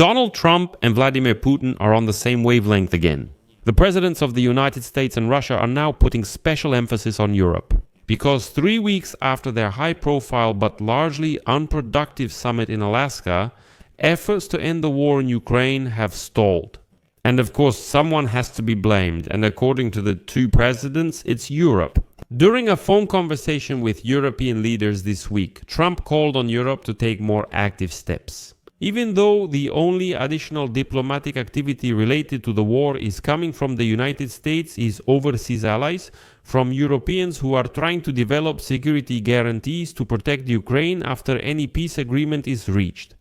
Donald Trump and Vladimir Putin are on the same wavelength again. The presidents of the United States and Russia are now putting special emphasis on Europe, because 3 weeks after their high-profile but largely unproductive summit in Alaska, efforts to end the war in Ukraine have stalled. And of course, someone has to be blamed, and according to the two presidents, it's Europe. During a phone conversation with European leaders this week, Trump called on Europe to take more active steps. Even though the only additional diplomatic activity related to the war is coming from the United States, his overseas allies, from Europeans who are trying to develop security guarantees to protect Ukraine after any peace agreement is reached.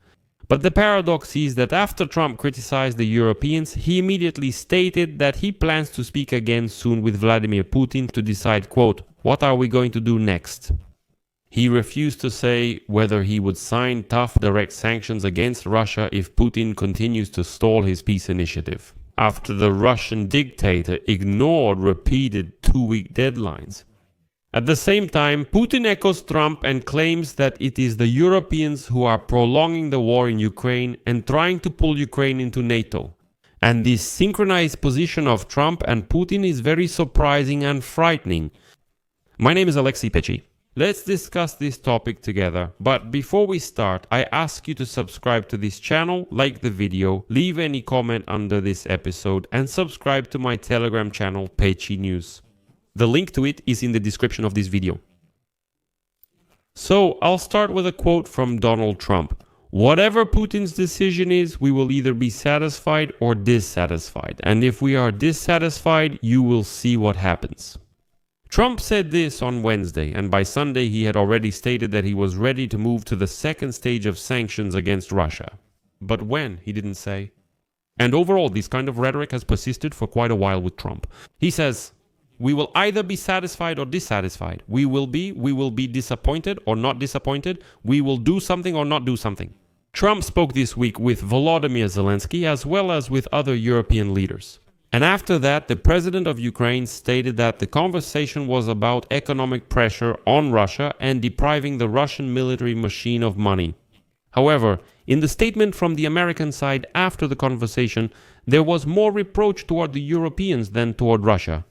But the paradox is that after Trump criticized the Europeans, he immediately stated that he plans to speak again soon with Vladimir Putin to decide, quote, "What are we going to do next?" He refused to say whether he would sign tough direct sanctions against Russia if Putin continues to stall his peace initiative, after the Russian dictator ignored repeated 2-week deadlines. At the same time, Putin echoes Trump and claims that it is the Europeans who are prolonging the war in Ukraine and trying to pull Ukraine into NATO. And this synchronized position of Trump and Putin is very surprising and frightening. My name is Alexei Pechi. Let's discuss this topic together, but before we start, I ask you to subscribe to this channel, like the video, leave any comment under this episode, and subscribe to my Telegram channel, Pechi News. The link to it is in the description of this video. So, I'll start with a quote from Donald Trump. "Whatever Putin's decision is, we will either be satisfied or dissatisfied, and if we are dissatisfied, you will see what happens." Trump said this on Wednesday, and by Sunday he had already stated that he was ready to move to the second stage of sanctions against Russia. But when, he didn't say. And overall, this kind of rhetoric has persisted for quite a while with Trump. He says, "We will either be satisfied or dissatisfied. We will be disappointed or not disappointed. We will do something or not do something." Trump spoke this week with Volodymyr Zelensky as well as with other European leaders. And after that, the president of Ukraine stated that the conversation was about economic pressure on Russia and depriving the Russian military machine of money. However, in the statement from the American side after the conversation, there was more reproach toward the Europeans than toward Russia.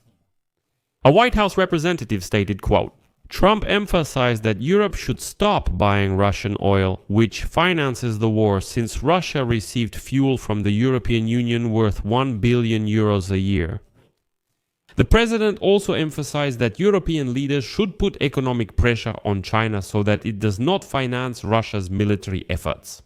A White House representative stated, quote, "Trump emphasized that Europe should stop buying Russian oil, which finances the war, since Russia received fuel from the European Union worth 1 billion euros a year. The president also emphasized that European leaders should put economic pressure on China so that it does not finance Russia's military efforts.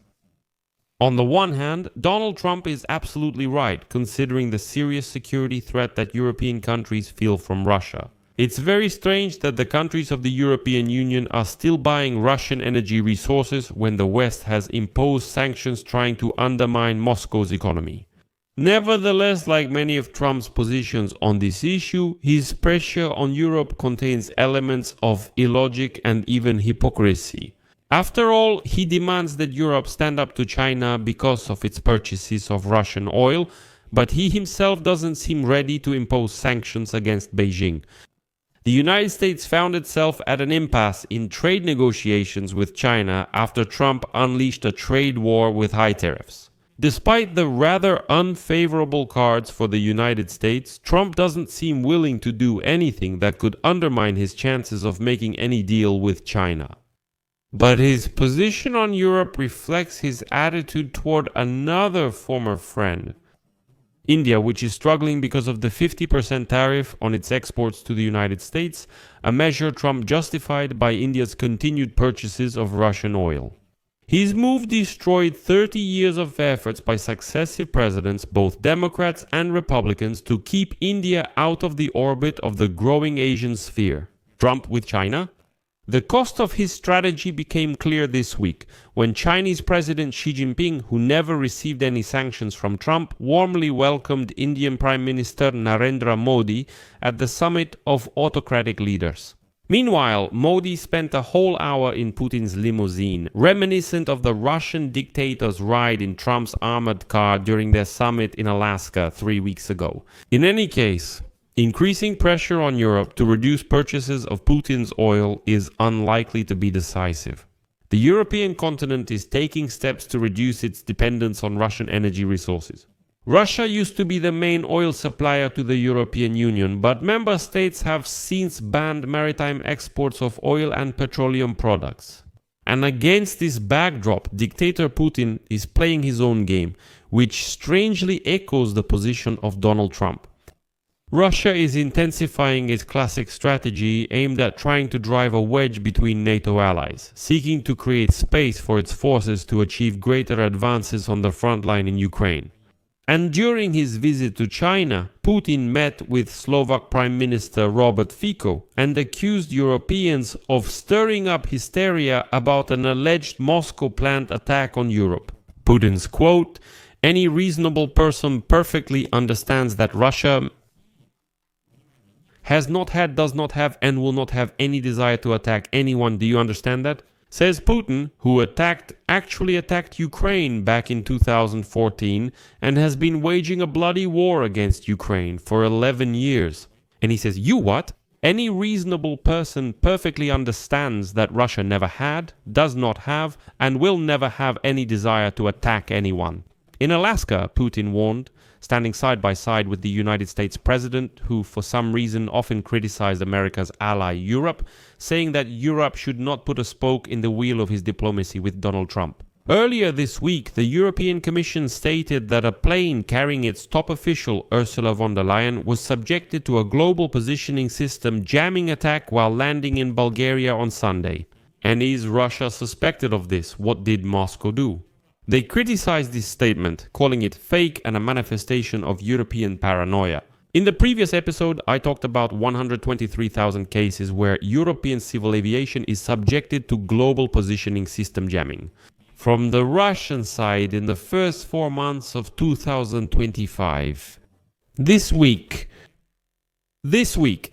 On the one hand, Donald Trump is absolutely right, considering the serious security threat that European countries feel from Russia. It's very strange that the countries of the European Union are still buying Russian energy resources when the West has imposed sanctions trying to undermine Moscow's economy. Nevertheless, like many of Trump's positions on this issue, his pressure on Europe contains elements of illogic and even hypocrisy. After all, he demands that Europe stand up to China because of its purchases of Russian oil, but he himself doesn't seem ready to impose sanctions against Beijing. The United States found itself at an impasse in trade negotiations with China after Trump unleashed a trade war with high tariffs. Despite the rather unfavorable cards for the United States, Trump doesn't seem willing to do anything that could undermine his chances of making any deal with China. But his position on Europe reflects his attitude toward another former friend, India, which is struggling because of the 50% tariff on its exports to the United States, a measure Trump justified by India's continued purchases of Russian oil. His move destroyed 30 years of efforts by successive presidents, both Democrats and Republicans, to keep India out of the orbit of the growing Asian sphere. Trump with China? The cost of his strategy became clear this week, when Chinese President Xi Jinping, who never received any sanctions from Trump, warmly welcomed Indian Prime Minister Narendra Modi at the summit of autocratic leaders. Meanwhile, Modi spent a whole hour in Putin's limousine, reminiscent of the Russian dictator's ride in Trump's armored car during their summit in Alaska 3 weeks ago. In any case, increasing pressure on Europe to reduce purchases of Putin's oil is unlikely to be decisive. the European continent is taking steps to reduce its dependence on Russian energy resources. Russia used to be the main oil supplier to the European Union, but member states have since banned maritime exports of oil and petroleum products. And against this backdrop, dictator Putin is playing his own game, which strangely echoes the position of Donald Trump. Russia is intensifying its classic strategy aimed at trying to drive a wedge between NATO allies, seeking to create space for its forces to achieve greater advances on the front line in Ukraine. And during his visit to China, Putin met with Slovak Prime Minister Robert Fico and accused Europeans of stirring up hysteria about an alleged Moscow-planned attack on Europe. Putin's quote, "Any reasonable person perfectly understands that Russia has not had, does not have, and will not have any desire to attack anyone. Do you understand that?" Says Putin, who actually attacked Ukraine back in 2014 and has been waging a bloody war against Ukraine for 11 years. And he says, you what? Any reasonable person perfectly understands that Russia never had, does not have, and will never have any desire to attack anyone. In Alaska, Putin warned, standing side by side with the United States president, who for some reason often criticized America's ally Europe, saying that Europe should not put a spoke in the wheel of his diplomacy with Donald Trump. Earlier this week, the European Commission stated that a plane carrying its top official, Ursula von der Leyen, was subjected to a global positioning system jamming attack while landing in Bulgaria on Sunday. And is Russia suspected of this? What did Moscow do? They criticized this statement, calling it fake and a manifestation of European paranoia. In the previous episode, I talked about 123,000 cases where European civil aviation is subjected to global positioning system jamming. From the Russian side in the first 4 months of 2025. This week,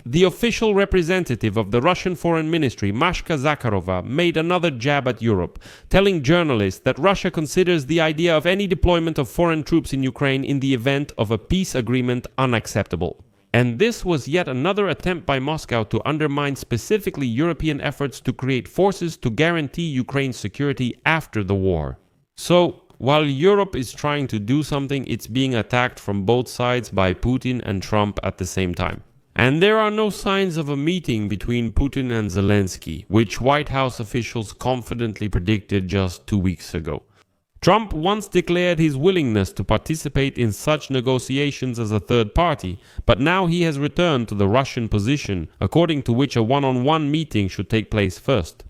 the official representative of the Russian Foreign Ministry, Mashka Zakharova, made another jab at Europe, telling journalists that Russia considers the idea of any deployment of foreign troops in Ukraine in the event of a peace agreement unacceptable. And this was yet another attempt by Moscow to undermine specifically European efforts to create forces to guarantee Ukraine's security after the war. So, while Europe is trying to do something, it's being attacked from both sides by Putin and Trump at the same time. And there are no signs of a meeting between Putin and Zelensky, which White House officials confidently predicted just 2 weeks ago. Trump once declared his willingness to participate in such negotiations as a third party, but now he has returned to the Russian position, according to which a one-on-one meeting should take place first.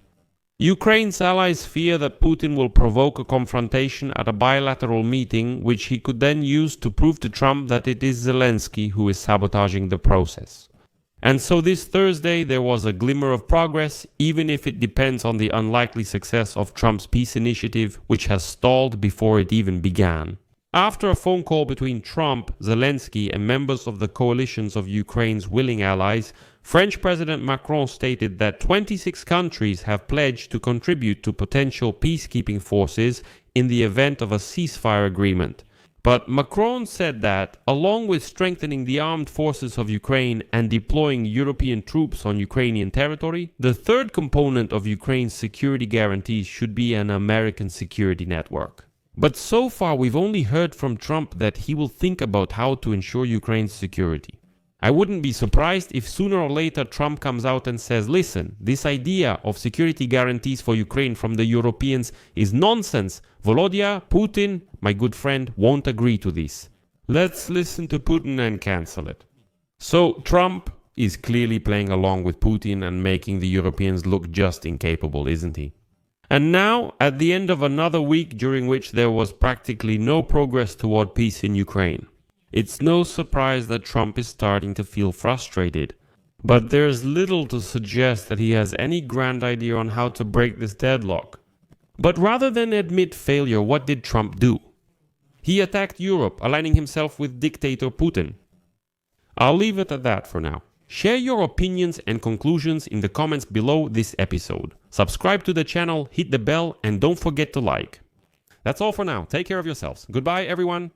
Ukraine's allies fear that Putin will provoke a confrontation at a bilateral meeting, which he could then use to prove to Trump that it is Zelensky who is sabotaging the process. And so this Thursday there was a glimmer of progress, even if it depends on the unlikely success of Trump's peace initiative, which has stalled before it even began. After a phone call between Trump, Zelensky, and members of the coalitions of Ukraine's willing allies, French President Macron stated that 26 countries have pledged to contribute to potential peacekeeping forces in the event of a ceasefire agreement. But Macron said that, along with strengthening the armed forces of Ukraine and deploying European troops on Ukrainian territory, the third component of Ukraine's security guarantees should be an American security network. But so far we've only heard from Trump that he will think about how to ensure Ukraine's security. I wouldn't be surprised if sooner or later Trump comes out and says, listen, this idea of security guarantees for Ukraine from the Europeans is nonsense. Volodya, Putin, my good friend, won't agree to this. Let's listen to Putin and cancel it. So Trump is clearly playing along with Putin and making the Europeans look just incapable, isn't he? And now, at the end of another week during which there was practically no progress toward peace in Ukraine, it's no surprise that Trump is starting to feel frustrated. But there's little to suggest that he has any grand idea on how to break this deadlock. But rather than admit failure, what did Trump do? He attacked Europe, aligning himself with dictator Putin. I'll leave it at that for now. Share your opinions and conclusions in the comments below this episode. Subscribe to the channel, hit the bell, and don't forget to like. That's all for now. Take care of yourselves. Goodbye, everyone.